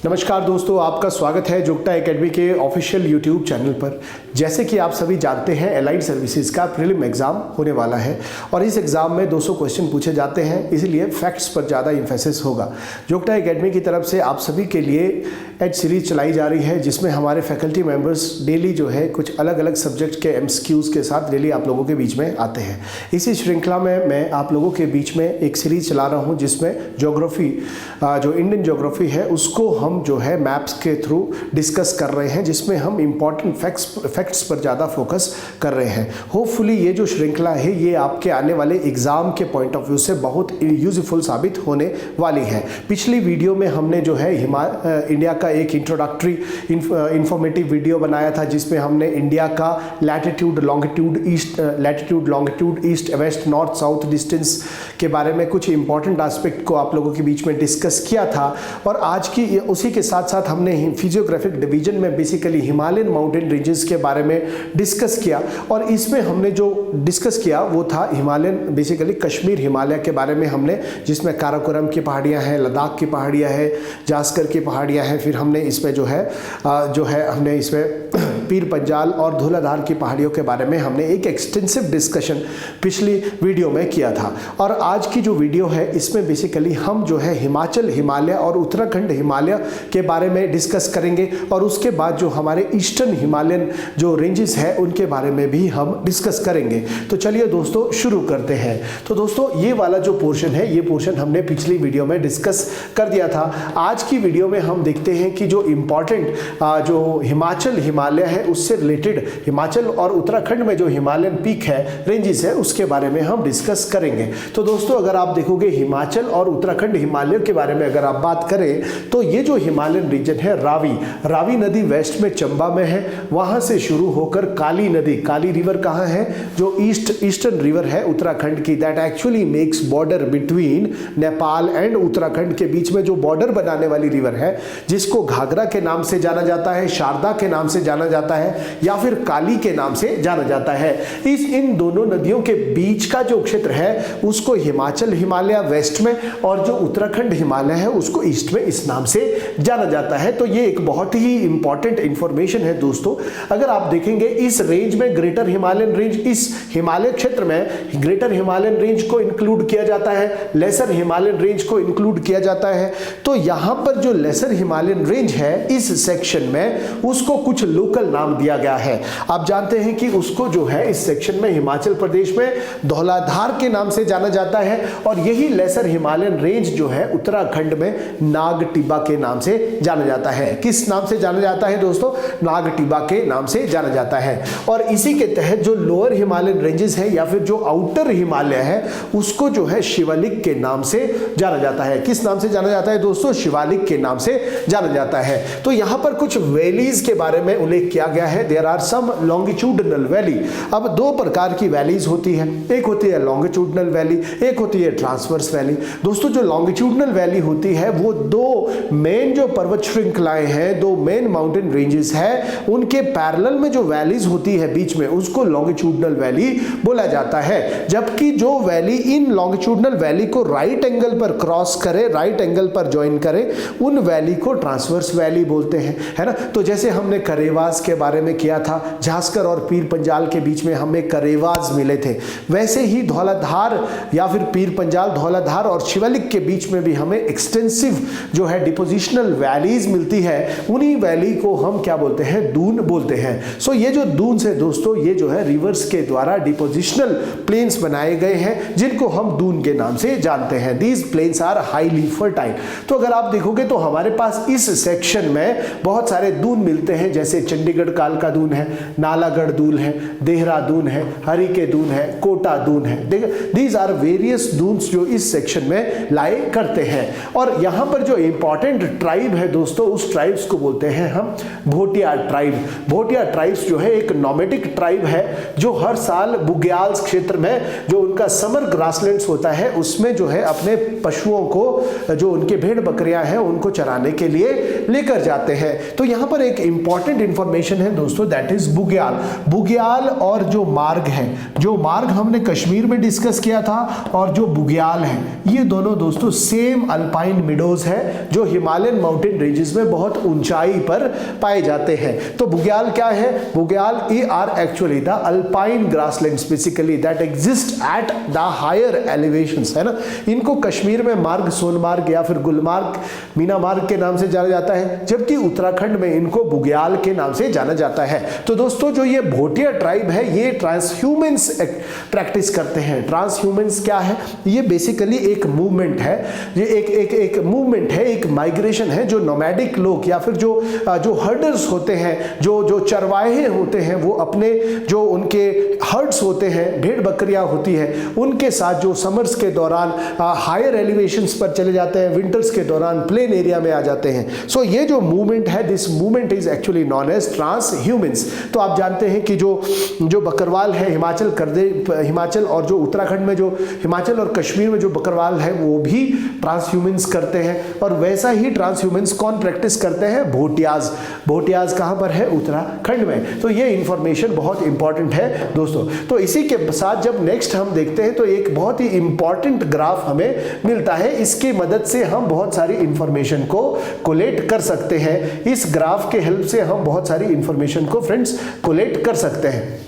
नमस्कार दोस्तों, आपका स्वागत है जुगटा एकेडमी के ऑफिशियल यूट्यूब चैनल पर। जैसे कि आप सभी जानते हैं, एलाइड सर्विसेज का प्रीलिम एग्जाम होने वाला है और इस एग्जाम में 200 क्वेश्चन पूछे जाते हैं, इसलिए फैक्ट्स पर ज़्यादा इम्फेसिस होगा। जुगटा एकेडमी की तरफ से आप सभी के लिए एज सीरीज चलाई जा रही है, जिसमें हमारे फैकल्टी मेंबर्स डेली जो है कुछ अलग अलग सब्जेक्ट के एमसीक्यूज़ के साथ डेली आप लोगों के बीच में आते हैं। इसी श्रृंखला में मैं आप लोगों के बीच में एक सीरीज चला रहा हूँ, जिसमें ज्योग्राफी, जो इंडियन ज्योग्राफी है उसको हम जो है मैप्स के थ्रू डिस्कस कर रहे हैं, जिसमें हम इंपॉर्टेंट फैक्ट्स पर ज़्यादा फोकस कर रहे हैं। होपफुली ये जो श्रृंखला है ये आपके आने वाले एग्ज़ाम के पॉइंट ऑफ व्यू से बहुत यूजफुल साबित होने वाली है। पिछली वीडियो में हमने जो है इंडिया का एक इंट्रोडक्टरी इंफॉर्मेटिव वीडियो बनाया था, जिसमें हमने इंडिया का latitude longitude east west north south distance के बारे में कुछ इंपॉर्टेंट एस्पेक्ट को आप लोगों के बीच में डिस्कस किया था। और आज की उसी के साथ साथ हमने फिजियोग्राफिक डिवीजन में बेसिकली हिमालयन माउंटेन रेंजेस के बारे में डिस्कस किया, और इसमें हमने जो डिस्कस किया वो था हिमालयन बेसिकली कश्मीर हिमालय के बारे में हमने, जिसमें काराकोरम की पहाड़ियाँ हैं, लद्दाख की पहाड़ियाँ हैं, जास्कर की पहाड़ियाँ हैं। फिर हमने इसमें जो है हमने इसमें पीर पंजाल और धौलाधार की पहाड़ियों के बारे में हमने एक एक्सटेंसिव डिस्कशन पिछली वीडियो में किया था। और आज की जो वीडियो है इसमें बेसिकली हम जो है हिमाचल हिमालय और उत्तराखंड हिमालय के बारे में डिस्कस करेंगे, और उसके बाद जो हमारे ईस्टर्न हिमालयन जो रेंजेस है उनके बारे में भी हम डिस्कस करेंगे। तो चलिए दोस्तों शुरू करते हैं। तो दोस्तों ये वाला जो पोर्शन है, ये पोर्शन हमने पिछली वीडियो में डिस्कस कर दिया था। आज की वीडियो में हम देखते हैं कि जो इम्पॉर्टेंट जो हिमाचल हिमालय है उससे रिलेटेड हिमाचल और उत्तराखंड में जो हिमालयन पीक है, रेंजेस है, उसके बारे में हम डिस्कस करेंगे। तो दोस्तों अगर आप देखोगे हिमाचल और उत्तराखंड हिमालय के बारे में अगर आप बात करें, तो ये जो हिमालयन रीजन है, रावी नदी वेस्ट में चंबा में है, वहां से शुरू होकर काली नदी, काली रिवर कहाँ है, जो ईस्टर्न रिवर है उत्तराखंड की, that actually makes border between Nepal and Uttarakhand के बीच में जो बॉर्डर बनाने वाली रिवर है, जिसको घाघरा के नाम से जाना जाता है, शारदा के नाम से जाना जाता है, या फिर काली के नाम से जाना जाता है। इन दोनों नदियों के बीच का जो क्षेत्र है उसको हिमाचल हिमालय वेस्ट में, और जो उत्तराखंड हिमालय है उसको ईस्ट में इस नाम से जाना जाता है। तो ये एक बहुत ही इंपॉर्टेंट इंफॉर्मेशन है दोस्तों। अगर आप देखेंगे इस रेंज में ग्रेटर हिमालयन रेंज, इस हिमालय क्षेत्र में ग्रेटर हिमालयन रेंज को इंक्लूड किया जाता है, लेसर हिमालयन रेंज को इंक्लूड किया जाता है। तो यहां पर जो लेसर हिमालयन रेंज है इस सेक्शन में, उसको कुछ लोकल नाम दिया गया है। आप जानते हैं कि उसको जो है इस सेक्शन में हिमाचल प्रदेश में धौलाधार के नाम से जाना जाता है, और यही लेसर हिमालयन रेंज जो है उत्तराखंड में नागटिबा के नाम से जाना जाता है। किस नाम से जाना जाता है दोस्तों? नागटिबा के नाम से जाना जाता है। और इसी के तहत जो लोअर हिमालयन रेंजेस है या फिर जो आउटर हिमालय है, उसको जो है शिवालिक के नाम से जाना जाता है। किस नाम से जाना जाता है दोस्तों? शिवालिक के नाम से जाना जाता है। तो यहां पर कुछ वैलीज के बारे में उल्लेख किया गया है। There are some longitudinal valley. अब दो प्रकार की वैलीज होती है, एक होती है लॉन्गिट्यूडनल वैली, एक होती है ट्रांसवर्स वैली। दोस्तों जो लॉन्गिट्यूडनल वैली होती है वो दो मेन जो पर्वत श्रृंखलाएं हैं, दो मेन माउंटेन रेंजेस है, उनके पैरेलल में जो वैलीज होती है बीच में, उसको लॉन्गिट्यूडनल वैली बोला जाता है। जबकि जो वैली इन लॉन्गिट्यूडनल वैली को राइट एंगल पर क्रॉस करे, राइट एंगल पर ज्वाइन करे, उन वैली को ट्रांसवर्स वैली बोलते हैं, है ना। तो जैसे हमने करेवास के बारे में किया था, जास्कर और पीर पंजाल के बीच में हमें करेवास मिले थे, वैसे ही धौलाधार या फिर पीर पंजाल, धौलाधार और शिवालिक के बीच में भी हमें एक्सटेंसिव जो है डिपोजिशनल वैलीज मिलती है। उन्हीं वैली को हम क्या बोलते हैं? दून बोलते हैं। सो ये जो दून से दोस्तों, ये जो है रिवर्स के द्वारा डिपोजिशनल प्लेन्स बनाए गए हैं, जिनको हम दून के नाम से जानते हैं। These plains are highly fertile. तो अगर आप देखोगे तो हमारे पास इस सेक्शन में बहुत सारे दून मिलते हैं, जैसे चंडीगढ़ कालका दून है, नालागढ़ दून है, देहरादून है, हरिके दून है, कोटा दून है। दीज आर वेरियस दून्स जो इस सेक्शन में लाए करते हैं। और यहां पर जो इंपॉर्टेंट ट्राइब है दोस्तों, उस ट्राइब्स को बोलते हैं हम भोटिया ट्राइब। भोटिया ट्राइब्स जो है एक नोमैडिक ट्राइब है, जो हर साल बुग्याल क्षेत्र में जो उनका समर ग्रासलैंड्स होता है उसमें जो है अपने पशुओं को, जो उनके भेड़ बकरियां हैं, उनको चराने के लिए लेकर जाते हैं। तो यहाँ पर एक इंपॉर्टेंट इंफॉर्मेशन है दोस्तों, दैट इज बुग्याल। बुग्याल और जो मार्ग है, जो मार्ग हमने कश्मीर में डिस्कस किया था और जो बुग्याल है, ये दोनों दोस्तों सेम अल्पाइन मिडोज है जो हिमालयन माउंटेन रेंजेस में बहुत ऊंचाई पर पाए जाते हैं। तो बुग्याल क्या है? Bugyal are actually the alpine grasslands basically that exist at the higher elevations, है ना। इनको कश्मीर में मार्ग, सोनमार्ग या फिर गुलमार्ग, मीनामार्ग के नाम से जाना जाता है, जबकि उत्तराखंड में इनको बुग्याल के नाम से जाना जाता है। तो दोस्तों जो ये भोटिया ट्राइब है, ये ट्रांसह्यूमन्स प्रैक्टिस करते हैं। ट्रांसह्यूमन्स क्या है? ये बेसिकली एक मूवमेंट है, ये एक मूवमेंट है, एक माइग्रेशन है जो नोमैडिक लोग या फिर जो हर्डर्स होते हैं, जो चरवाहे होते हैं, वो अपने जो उनके हर्ड्स होते हैं, भेड़ बकरियां होती है, उनके साथ जो समर्स के दौरान हायर एलिवेशंस पर चले जाते हैं, विंटर्स के दौरान प्लेन एरिया में आ जाते हैं। सो ये जो मूवमेंट है, this movement is actually known as transhumance. तो आप जानते हैं कि जो बकरवाल है हिमाचल और जो उत्तराखंड में, जो हिमाचल और कश्मीर में जो बकरवाल है, वो भी ट्रांसह्यूमन्स करते हैं। और वैसा ही ट्रांसह्यूमन्स कौन प्रैक्टिस करते हैं? भोटियाज। भोटियाज कहां पर है? उत्तराखंड में। तो ये इंफॉर्मेशन बहुत इंपॉर्टेंट है दोस्तों। तो इसी के साथ जब नेक्स्ट हम देखते हैं तो एक बहुत ही इंपॉर्टेंट ग्राफ हमें मिलता है। इसकी मदद से हम बहुत सारी इंफॉर्मेशन को कोलेट कर सकते हैं। इस ग्राफ के हेल्प से हम बहुत सारी इंफॉर्मेशन को फ्रेंड्स कोलेट कर सकते हैं।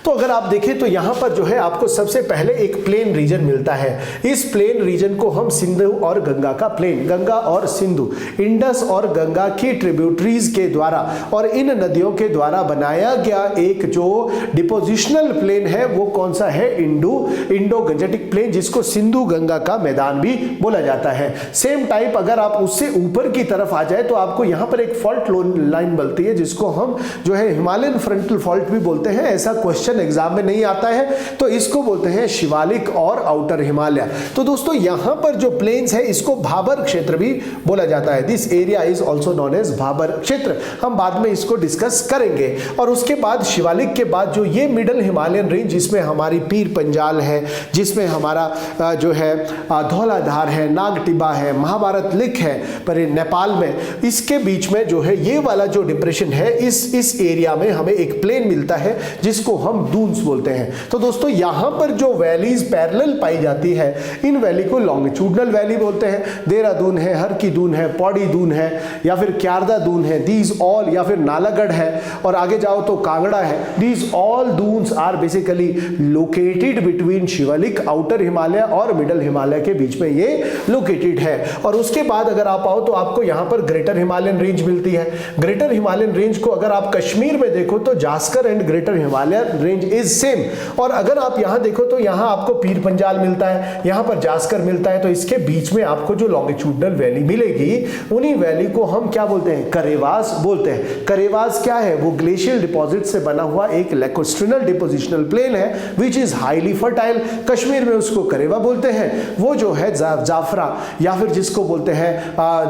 तो अगर आप देखें तो यहां पर जो है आपको सबसे पहले एक प्लेन रीजन मिलता है। इस प्लेन रीजन को हम सिंधु और गंगा का प्लेन, गंगा और सिंधु, इंडस और गंगा की ट्रिब्यूटरीज के द्वारा और इन नदियों के द्वारा बनाया गया एक जो डिपोजिशनल प्लेन है, वो कौन सा है? इंडो गंजेटिक प्लेन, जिसको सिंधु गंगा का मैदान भी बोला जाता है। सेम टाइप अगर आप उससे ऊपर की तरफ आ जाए तो आपको यहां पर एक फॉल्ट लाइन मिलती है, जिसको हम जो है हिमालयन फ्रंटल फॉल्ट भी बोलते हैं। ऐसा क्वेश्चन एग्जाम में नहीं आता है, तो इसको बोलते हैं शिवालिक और आउटर हिमालय। तो दोस्तों यहां पर जो प्लेन्स है, इसको भाबर क्षेत्र भी बोला जाता है। This area is also known as Bhabar क्षेत्र। हम बाद में इसको डिस्कस करेंगे। और उसके बाद शिवालिक के बाद जो ये मिडल हिमालयन रेंज, जिसमें हमारी पीर पंजाल है, जिसमें हमारा जो है धौलाधार है, नागटिबा है, महाभारत लिक है पर नेपाल में, इसके बीच में जो है ये वाला जो डिप्रेशन है, इस एरिया में हमें एक प्लेन मिलता है जिसको हम दून्स बोलते हैं। तो दोस्तों यहां पर जो वैलीज पैरेलल पाई जाती है, इन वैली को लॉन्गिट्यूडनल वैली बोलते हैं। देहरादून है, हर की दून है, पौड़ी दून है, या फिर क्यारदा दून है, दीज ऑल, या फिर नालागढ़ है, और आगे जाओ तो कांगड़ा है। These all duns are basically located between Shivalik, outer Himalaya और मिडल हिमालय के बीच में ये लोकेटेड है। और उसके बाद अगर आप आओ तो आपको यहां पर ग्रेटर हिमालयन रेंज मिलती है। ग्रेटर हिमालयन रेंज को अगर आप कश्मीर में देखो तो Zanskar and greater Himalaya range is same. और अगर आप यहां देखो तो यहां आपको पीर पंजाल मिलता है, यहां पर जास्कर मिलता है। तो इसके बीच में आपको जो लॉन्गिट्यूडनल वैली मिलेगी, उन्हीं वैली को हम क्या बोलते हैं? करेवास बोलते हैं। करेवास क्या है? वो ग्लेशियल डिपॉजिट से बना हुआ एक लैकोस्ट्रिनल डिपोजिशनल प्लेन है which is highly fertile. Kashmir में उसको करेवा बोलते हैं। वो जो है जाफरा, या फिर जिसको बोलते हैं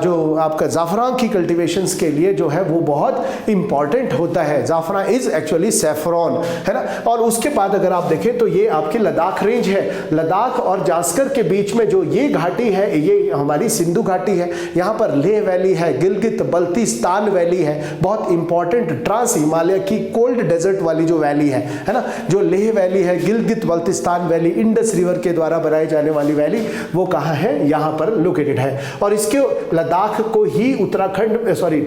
जो आपका जाफरान की कल्टीवेशंस के लिए जो है वो बहुत इंपॉर्टेंट होता है। जाफरा इज एक्चुअली सैफरॉन, है ना। और उसके बाद अगर आप देखें तो ये आपकी लद्दाख रेंज है। लद्दाख और जास्कर के बीच में जो ये घाटी है, ये हमारी सिंधु घाटी है। यहाँ पर लेह वैली है, गिलगित बल्तिस्तान वैली है, बहुत इंपॉर्टेंट ट्रांस हिमालय की कोल्ड डेजर्ट वाली जो वैली है ना, जो लेह वैली है, Gilgit Baltistan valley, Indus river के द्वारा बनाई जाने वाली वैली, वो कहाँ है? यहाँ पर लोकेटेड है। और इसके लद्दाख को ही उत्तराखंड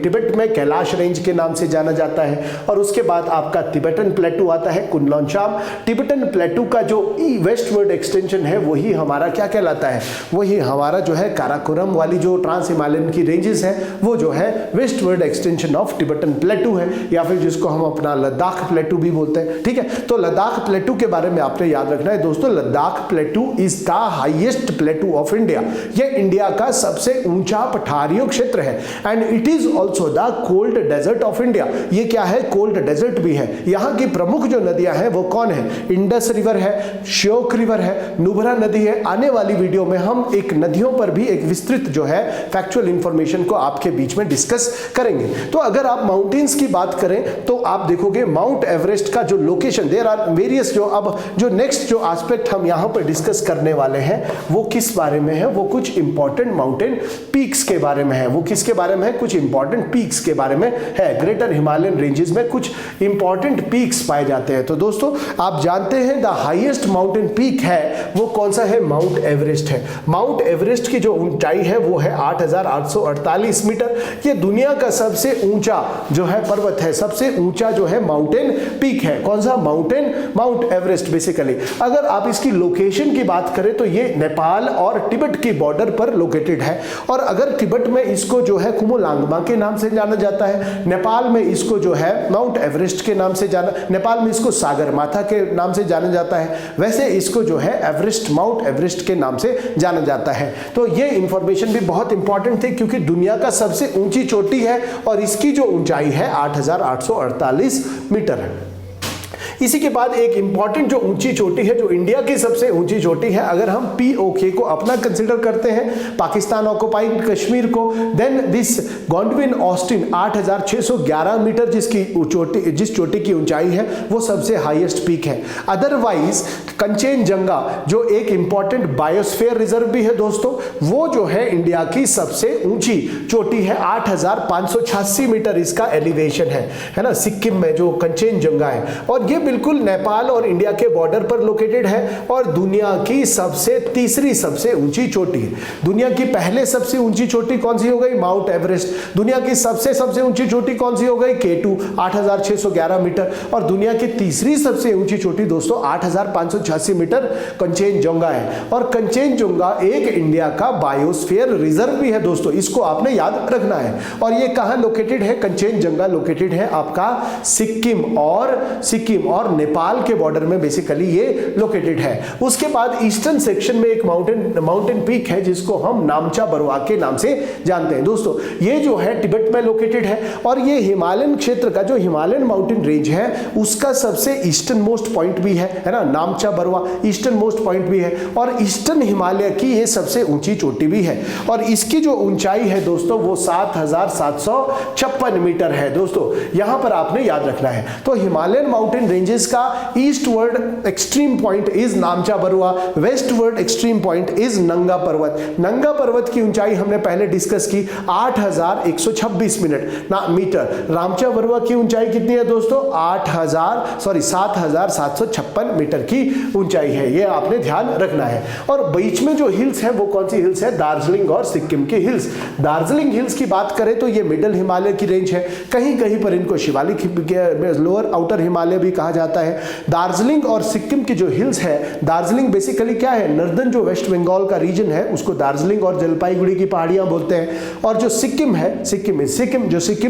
तिब्बत में कैलाश रेंज के नाम से जाना जाता है। और उसके बाद आपका तिब्बतन प्लेटू आता है, कुनलुनचाम। टिबेटन प्लेटू का जो वेस्टवर्ड एक्सटेंशन है, वही हमारा क्या कहलाता है? वही हमारा जो है काराकोरम वाली जो ट्रांस हिमालयन की रेंजेस है, वो जो है वेस्टवर्ड एक्सटेंशन ऑफ टिबेटन प्लेटू है, या फिर जिसको हम अपना लद्दाख प्लेटू भी बोलते हैं। ठीक है, तो लद्दाख प्लेटू के बारे में आपने याद रखना है दोस्तों। Ladakh plateau is the highest plateau of India. यह इंडिया का सबसे ऊंचा पठारियों क्षेत्र है and it is also the cold desert of India. ये क्या है? कोल्ड डेजर्ट भी है। यहाँ की प्रमुख जो नदी नदियां हैं वो कौन है? इंडस रिवर है, श्योक रिवर है, नुब्रा नदी है। आने वाली वीडियो में हम एक नदियों पर भी एक विस्तृत जो है फैक्चुअल इंफॉर्मेशन को आपके बीच में डिस्कस करेंगे। तो अगर आप माउंटेन्स की बात करें तो आप देखोगे माउंट एवरेस्ट का जो लोकेशन, देयर आर वेरियस, जो नेक्स्ट जो एस्पेक्ट हम यहां पर डिस्कस करने वाले हैं वो किस बारे में है? वो कुछ इंपॉर्टेंट माउंटेन पीक्स के बारे में है। वो किसके बारे में है? कुछ इंपॉर्टेंट पीक्स के बारे में है। ग्रेटर हिमालयन रेंजेस में कुछ इंपॉर्टेंट पीक्स पाए जाते हैं। तो दोस्तों आप जानते हैं द हाईएस्ट माउंटेन पीक है वो कौन सा है? माउंट एवरेस्ट है। माउंट एवरेस्ट की जो ऊंचाई है वो है 8,848 मीटर। ये दुनिया का सबसे ऊंचा जो है पर्वत है, सबसे ऊंचा जो है माउंटेन पीक है। कौन सा? Mount Everest. बेसिकली अगर आप इसकी लोकेशन की बात करें तो ये नेपाल और तिब्बत की बॉर्डर पर लोकेटेड है। और अगर तिब्बत में इसको जो है कुमोलांगमा के नाम से जाना जाता है, नेपाल में इसको जो है माउंट एवरेस्ट के नाम से जाना, नेपाल में इसको सागरमाथा के नाम से जाना जाता है, वैसे इसको जो है एवरेस्ट, माउंट एवरेस्ट के नाम से जाना जाता है। तो ये इंफॉर्मेशन भी बहुत इंपॉर्टेंट थी क्योंकि दुनिया का सबसे ऊंची चोटी है और इसकी जो ऊंचाई है 8,848 मीटर है। इसी के बाद एक इंपॉर्टेंट जो ऊंची चोटी है, जो इंडिया की सबसे ऊंची चोटी है, अगर हम POK को अपना कंसीडर करते हैं, पाकिस्तान ऑक्युपाइड कश्मीर को, then this Godwin Austen 8,611 metre जिस चोटी की ऊंचाई है वो सबसे हाईएस्ट पीक है। अदरवाइज कंचनजंगा जो एक इंपॉर्टेंट बायोस्फीयर रिजर्व भी है दोस्तों, वो जो है इंडिया की सबसे ऊंची चोटी है, 8,586 मीटर इसका एलिवेशन है ना, सिक्किम में जो कंचनजंगा है। और ये बिल्कुल नेपाल और इंडिया के बॉर्डर पर लोकेटेड है और दुनिया की तीसरी सबसे ऊंची चोटी है। दुनिया की पहले सबसे ऊंची चोटी कौन सी हो गई? Mount Everest. दुनिया की सबसे ऊंची चोटी कौन सी हो गई? K2 8,611 metre. और दुनिया की तीसरी सबसे ऊंची चोटी दोस्तों 8,586 मीटर कंचनजंगा है। और कंचनजंगा एक इंडिया का बायोस्फीयर रिजर्व भी है दोस्तों, इसको आपने याद रखना है। और ये कहां लोकेटेड है? कंचनजंगा लोकेटेड है आपका सिक्किम और नेपाल के बॉर्डर में बेसिकली ये लोकेटेड है। उसके बाद ईस्टर्न सेक्शन में एक माउंटेन पीक है जिसको हम नामचा बरुआ के नाम से जानते हैं दोस्तों। ये जो है तिब्बत में लोकेटेड है और ये हिमालयन क्षेत्र का जो हिमालयन माउंटेन रेंज है उसका सबसे ईस्टर्न मोस्ट पॉइंट भी है ना, नामचा बरुआ ईस्टर्न मोस्ट पॉइंट भी है और ईस्टर्न हिमालय की ये सबसे ऊंची चोटी भी है। और इसकी जो ऊंचाई है दोस्तों वो 7,756 मीटर है दोस्तों, यहां पर आपने याद रखना है। तो हिमालयन माउंटेन रेंजेस का eastward extreme point is नामचा Barua, westward extreme point is नंगा पर्वत। नंगा पर्वत की ऊंचाई हमने पहले डिस्कस की 8,126 मीटर। नामचा बरुआ की ऊंचाई कितनी है दोस्तों? 7,756 मीटर की ऊंचाई है, ये आपने ध्यान रखना है। और बीच में जो हिल्स है वो कौन सी हिल्स है? दार्जिलिंग और सिक्किम की हिल्स। दार्जिलिंग हिल्स की बात करें तो ये मिडिल हिमालय की रेंज है, कहीं कहीं पर इनको शिवालिक लोअर आउटर हिमालय भी कहा जाता है। दार्जिलिंग और सिक्किम की जो हिल्स है, दार्जिलिंग बेसिकली क्या है? नॉर्दर्न जो वेस्ट बंगाल का रीजन है उसको दार्जिलिंग और जलपाईगुड़ी की पहाड़ियां बोलते हैं। और जो सिक्किम है, सिक्किम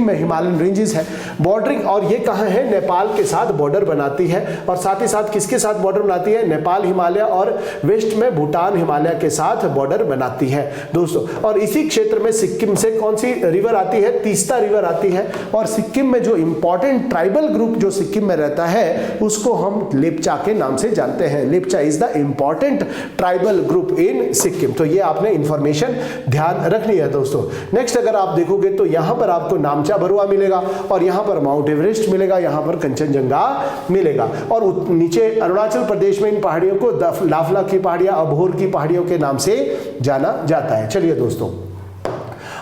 में हिमालयन रेंजेस है, बॉर्डरिंग, और ये कहां है? नेपाल के साथ बॉर्डर बनाती है। और साथ ही साथ किसके साथ बॉर्डर बनाती है? नेपाल हिमालय और वेस्ट में भूटान हिमालय के साथ बॉर्डर बनाती है दोस्तों। और इसी क्षेत्र में सिक्किम से कौन सी रिवर आती है? तीस्ता रिवर आती है। और सिक्किम में जो इंपॉर्टेंट ट्राइबल ग्रुप जो सिक्किम में रहता है उसको हम लेप्चा के नाम से जानते हैं। Lepcha is the important tribal group in Sikkim. तो ये आपने इंफॉर्मेशन ध्यान रखनी है दोस्तों। नेक्स्ट अगर आप देखोगे तो यहां पर आपको नामचा बरुआ मिलेगा और यहां पर माउंट एवरेस्ट मिलेगा, यहां पर कंचनजंगा मिलेगा। और नीचे अरुणाचल प्रदेश में इन पहाड़ियों को लाफला की पहाड़ियां, अबोहर की पहाड़ियों के नाम से जाना जाता है। चलिए दोस्तों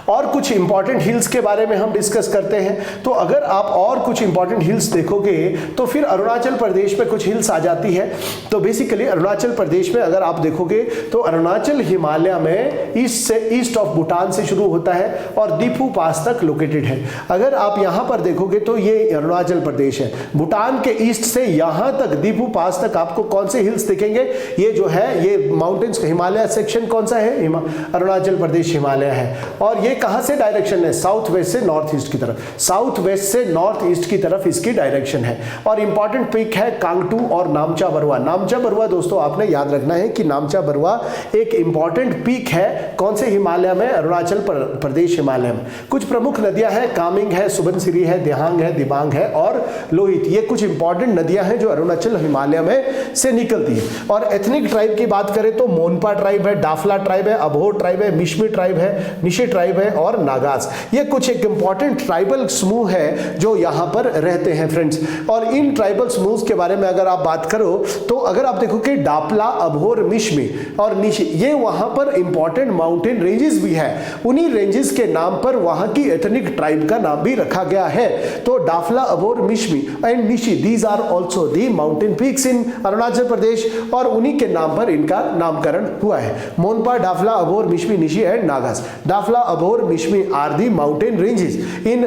और कुछ इंपॉर्टेंट हिल्स के बारे में हम डिस्कस करते हैं। तो अगर आप और कुछ इंपॉर्टेंट हिल्स देखोगे तो फिर अरुणाचल प्रदेश में कुछ हिल्स आ जाती है। तो बेसिकली अरुणाचल प्रदेश में अगर आप देखोगे तो अरुणाचल हिमालय में ईस्ट ऑफ भूटान से शुरू होता है और दीफू पास तक लोकेटेड है। अगर आप यहां पर देखोगे तो ये अरुणाचल प्रदेश है, भूटान के ईस्ट से यहां तक दीफू पास तक आपको कौन से हिल्स दिखेंगे? ये जो है ये माउंटेन्स हिमालय सेक्शन कौन सा है? अरुणाचल प्रदेश हिमालय है। और ये कहां से डायरेक्शन है, साउथ वेस्ट से नॉर्थ ईस्ट की तरफ, साउथ वेस्ट से नॉर्थ ईस्ट की तरफ इसकी डायरेक्शन है। और इंपॉर्टेंट पीक है कांगटू और नामचा बरुआ। नामचा बरुआ दोस्तों आपने याद रखना है कि नामचा बरुआ एक इंपॉर्टेंट पीक है, कौन से हिमालय में, अरुणाचल प्रदेश हिमालय में। कुछ प्रमुख नदियां हैं, कामिंग है, सुबनसिरी है, देहांग है, दिबांग है और लोहित। ये कुछ इंपॉर्टेंट नदियां हैं जो अरुणाचल हिमालय में से निकलती है। और एथनिक ट्राइब की बात करें तो मोनपा ट्राइब है, डाफला ट्राइब है, अबोर ट्राइब है, मिशमी ट्राइब है, निशी ट्राइब है और नागास। ये कुछ एक इंपॉर्टेंट ट्राइबल समूह है जो यहां पर रहते हैं फ्रेंड्स। और इन ट्राइबल समूह के बारे में अगर आप बात करो तो अगर आप देखो कि डापला, अबोर, मिशमी और निशी, ये वहां पर इंपॉर्टेंट माउंटेन रेंजेस भी है। उन्हीं रेंजेस के नाम पर वहां की एथनिक ट्राइब का नाम भी रखा गया है। तो Dafla, Abor, Mishmi and Nishi, these are also the mountain peaks in Arunachal Pradesh और उन्हीं के नाम पर इनका नामकरण हुआ है। Monpa, Dafla, Abor, Mishmi, Nishi and Nagas. Dafla, Abor, Mishmi are the mountain ranges in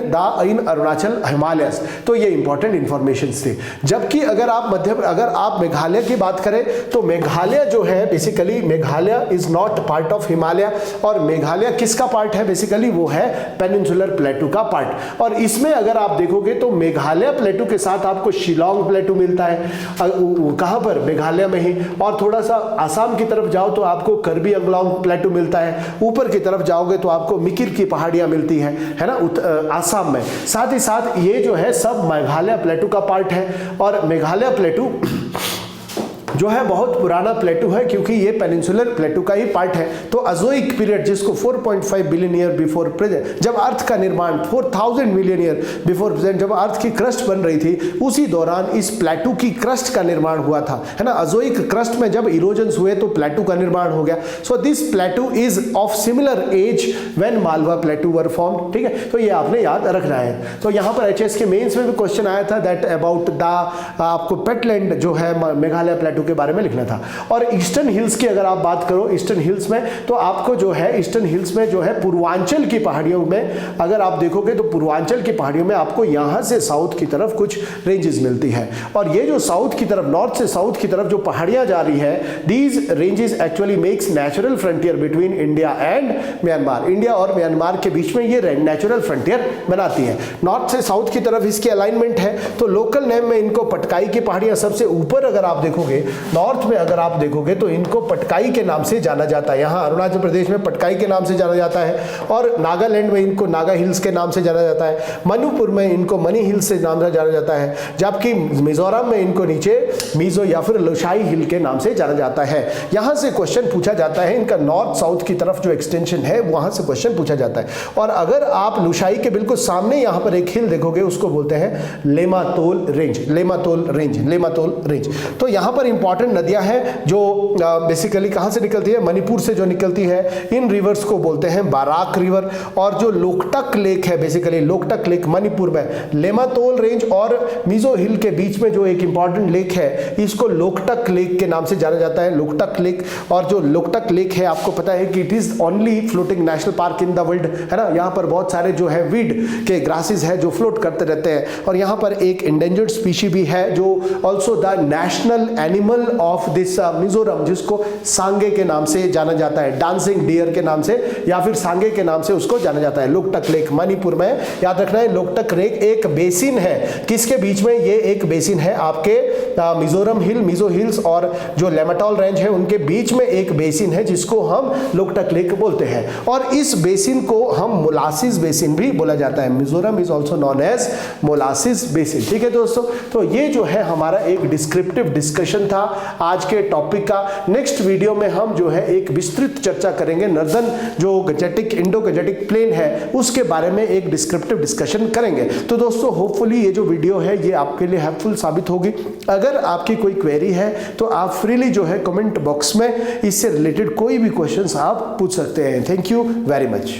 Arunachal Himalayas. तो ये इंपॉर्टेंट इंफॉर्मेशन थे। जबकि अगर आप मेघालय की बात करें तो मेघालय जो है basically Meghalaya is not part of Himalaya. और मेघालय किसका पार्ट है, बेसिकली वो है पेनिनसुलर प्लेटू का पार्ट। और इसमें अगर आप देखोगे तो मेघालय प्लेटू के साथ आपको शिलोंग प्लेटू मिलता है, कहां पर, मेघालय में ही। और थोड़ा सा आसाम की तरफ जाओ तो आपको कार्बी अंगलोंग प्लेटू मिलता है। ऊपर की तरफ जाओगे तो आपको मिकिर की पहाड़ियां मिलती है ना, आसाम में। साथ ही साथ ये जो है सब मेघालय प्लेटू का पार्ट है। और मेघालय प्लेटू जो है बहुत पुराना प्लेटू है क्योंकि ये पेनिनसुलर प्लेटू का ही पार्ट है। तो अजोइक पीरियड, जिसको 4.5 बिलियन ईयर बिफोर प्रेजेंट, जब अर्थ का निर्माण 4000 मिलियन ईयर बिफोर प्रेजेंट, जब अर्थ की क्रस्ट बन रही थी, उसी दौरान इस प्लेटू की क्रस्ट का निर्माण हुआ था, है ना। अजोइक क्रस्ट में जब इरोजन्स हुए तो प्लेटू का निर्माण हो गया। So this plateau is of similar as when Malwa plateau were form. ठीक है, तो ये आपने याद रखना है। तो यहाँ पर एचएस के मेंस में भी क्वेश्चन आया था दैट अबाउट द आपको पेटलैंड जो है मेघालय प्लेटू के बारे में लिखना था। और ईस्टर्न हिल्स की अगर आप बात करो, ईस्टर्न हिल्स में तो आपको जो है ईस्टर्न हिल्स में जो है पूर्वांचल की पहाड़ियों में अगर आप देखोगे तो पूर्वांचल की पहाड़ियों में आपको यहां से साउथ की तरफ कुछ रेंजेस मिलती है। और ये जो साउथ की तरफ, नॉर्थ से साउथ की तरफ जो पहाड़ियां जा रही है, these ranges actually makes natural frontier between India and Myanmar. India और म्यांमार के बीच में ये नेचुरल फ्रंटियर बनाती है। नॉर्थ से साउथ की तरफ इसकी अलाइनमेंट है। तो लोकल नेम में इनको पटकाई की पहाड़ियां, सबसे ऊपर अगर आप देखोगे नॉर्थ में अगर आप देखोगे तो इनको पटकाई के नाम से जाना जाता है। यहाँ अरुणाचल प्रदेश में पटकाई के नाम से जाना जाता है। और नागालैंड में इनको नागा हिल्स के नाम से जाना जाता है। मणिपुर में इनको मनी हिल्स से नाम से जाना जाता है। जबकि मिजोरम में इनको नीचे मिजो या फिर लोशाई हिल के नाम से जाना जाता है। यहाँ से क्वेश्चन पूछा जाता है, इनका नॉर्थ साउथ की तरफ जो एक्सटेंशन है वहां से क्वेश्चन पूछा जाता है। और अगर आप लुशाई के बिल्कुल सामने यहाँ पर एक हिल देखोगे, उसको बोलते हैं Laimatol range. Laimatol range, Laimatol range. तो यहाँ पर इंपॉर्टेंट नदियां हैं जो बेसिकली कहां से निकलती है, मणिपुर से जो निकलती है। इन रिवर्स को बोलते हैं बाराक रिवर। और जो लोकटक लेक है, बेसिकली लोकटक लेक मणिपुर में, लेमातोल रेंज और मिजो हिल के बीच में जो एक इंपॉर्टेंट लेक है, इसको लोकटक लेक के नाम से जाना जाता है, लोकटक लेक। और जो लोकटक लेक है आपको पता है कि it is only floating national park in the world, है ना। यहाँ पर बहुत सारे जो है वीड के ग्रासेस है जो फ्लोट करते रहते हैं। और यहाँ पर एक एंडेंजर्ड स्पीशी भी है जो also the national animal of this Mizoram, जिसको सांगे के नाम से जाना जाता है, डांसिंग डियर के नाम से या फिर सांगे के नाम से उसको जाना जाता है। लोकटक लेक मणिपुर में, याद रखना है। लोकटक लेक एक बेसिन है, किसके बीच में, ये एक बेसिन है आपके मिजोरम हिल, मिजो हिल्स और जो लेमाटोल रेंज है उनके बीच में एक बेसिन है जिसको हम लोकटक लेक बोलते हैं। और इस बेसिन को हम मोलासिस बेसिन भी बोला जाता है। Mizoram is also known as molasses basin. ठीक है दोस्तों, तो ये जो है हमारा एक डिस्क्रिप्टिव डिस्कशन था आज के टॉपिक का। नेक्स्ट वीडियो में हम जो है एक विस्तृत चर्चा करेंगे, नर्दर्न जो गजेटिक इंडो गजेटिक प्लेन है उसके बारे में एक डिस्क्रिप्टिव डिस्कशन करेंगे। तो दोस्तों होपफुली ये जो वीडियो है ये आपके लिए हेल्पफुल साबित होगी। अगर आपकी कोई क्वेरी है तो आप फ्रीली जो है कमेंट बॉक्स में इससे रिलेटेड कोई भी क्वेश्चंस आप पूछ सकते हैं। Thank you very much.